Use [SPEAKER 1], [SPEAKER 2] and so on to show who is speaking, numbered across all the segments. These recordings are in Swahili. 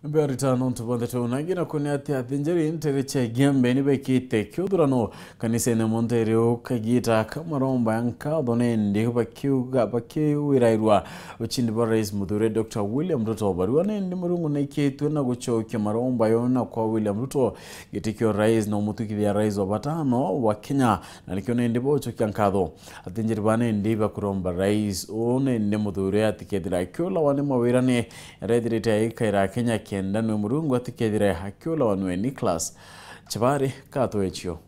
[SPEAKER 1] Beritano ntubondeto nagina kunyati athinjeri ntereche gembe nibekite kyudurano kanise ne Monterio kagita kamaromba yankado nende bakiwirairwa uchindi Rais Muthure Dr. William Ruto barua nende murungu naiketu na guchokia maromba yona kwa William Ruto gitikio rais na umutukithia rais wa batano wa Kenya na nikio nende bocho kyankado athinjeri bane ndiba kuromba rais nende Muthure atikethira kyola wane mawirane redirite ikaira Kenya kenda nwe murungu atikethire hakiola wanwe Nicholas Chabari kato echio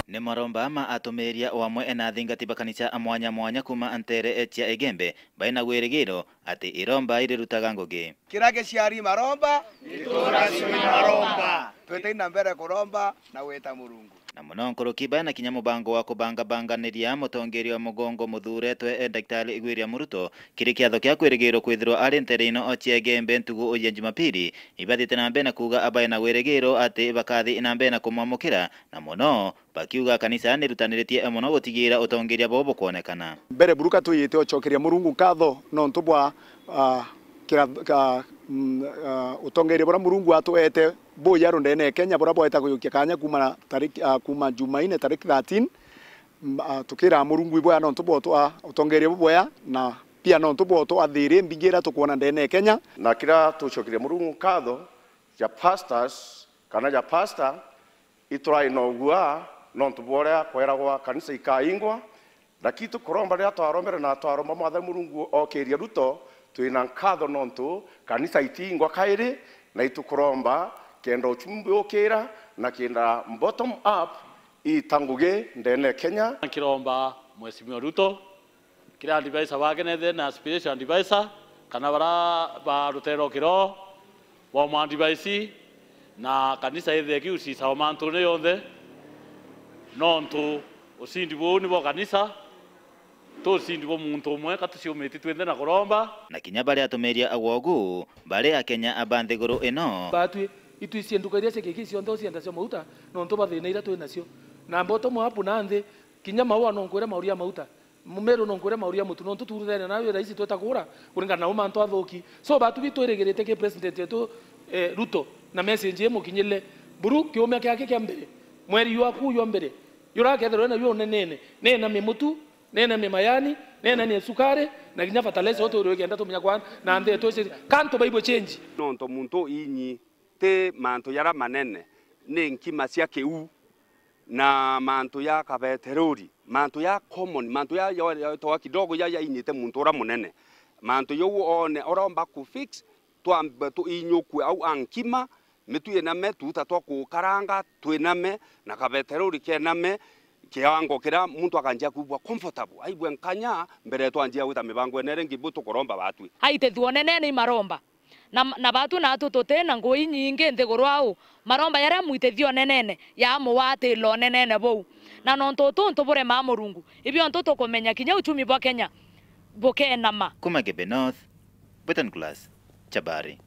[SPEAKER 2] ne maromba ama atomeria wamwe enathingatiba kanisa amwanya mwanya kuma antere etia egembe baina gweregero ati iromba irerutaga ngoge
[SPEAKER 3] kirage ciari maromba iturasui maromba twetaina mbere kuromba na weta murungu
[SPEAKER 2] na muno nkorokiba na kinya mubango wa kubanganiria mutongeri wa mugongo Muthure twe Daktari William Ruto kiri kiatho kya kweregero kwithirwa ari nterino otie egembe ntugu uye Jumapili ibathite na mbena kuga abaye na gweregero ati bakathi na mbena kumwamukira na muno bakiuga kanisa nirutaniretie muno gutigira utongeria bobo kuonekana
[SPEAKER 4] mbere buruka tuyite ochokeria murungu katho no ntubwa utongeria bora murungu atuete boya rondene Kenya bora boeta kuyukia kanya kuma tariki kuma Jumaine tariki 13 tukira murungu iboya no ntubwa utongeria boya na pia no ntubwa athire mbigira tukuona ndene Kenya
[SPEAKER 5] na kira tuchokeria murungu katho ya pastors kana ya pastor itrai no gua no ntubora kweragwa kanisa ikaingwa na kitu kuromba ria twaromera na twaromba mwatha murungu okeria Ruto twina nkatho nontu kanisa itingwa kairi na itukuromba kenda uchumbi okera na kenda bottom up itanguge ndene Kenya
[SPEAKER 6] kiromba Mheshimiwa Ruto kira advisor wake nethe na spiritual advisor kana bara rutero kiro wa mwandivaisi na kanisa ethe kiusi sawa mantu ne yonthe nontu usindi bo ni bo kanisa tosindi bo muntu umwe katuciumiti twende na kuromba
[SPEAKER 2] na kinya bari atomeria agwogu bari akenya abanthe goro eno
[SPEAKER 7] batwi itwisi ndukaria sekeki cionthe cienda cio mauta no nto bathina ira twina cio na mboto mo hapo nanthe kinya maua no nkwira mauria mauta mumero no nkwira mauria mutu no tuturene nawe rais twetagura kuringana na umanto athoki so batu bitweregerete ke president yetu Ruto na message ye mukinyile buru kiumia kyake kya mbere mweri waku yo mbere yurakethero na yo nenene nena mimutu nena mimayani nena ni sukare na kinya fertilizer oto ro kenda tumenya kwa na nthe to kanto bible change
[SPEAKER 8] no nto muntu inyi te manto yara manene ne nkima cia kiu na manto ya kabeterori manto ya common manto ya to kidogo ya inyite muntu ora munene manto yo one oromba ku fix twamba tu inyokwe au ankima metu na metu tatwa ku karanga twiname na kabeterori kename kiango kira muntu akanjia kubwa comfortable aibwe nkanya mbere twanjia wita mibango enere ngibutu kuromba batwi
[SPEAKER 9] haite thuonene ni maromba na batu na tutote na ngoi nyingi nthigurwao maromba yaria muitethio nenene ya muwate lo nenene bou na nonto tonto bure ma murungu ibyo ntoto kumenya kinya uchumi bwa Kenya bokenama
[SPEAKER 2] kuma Gebe North Button Glass Chabari.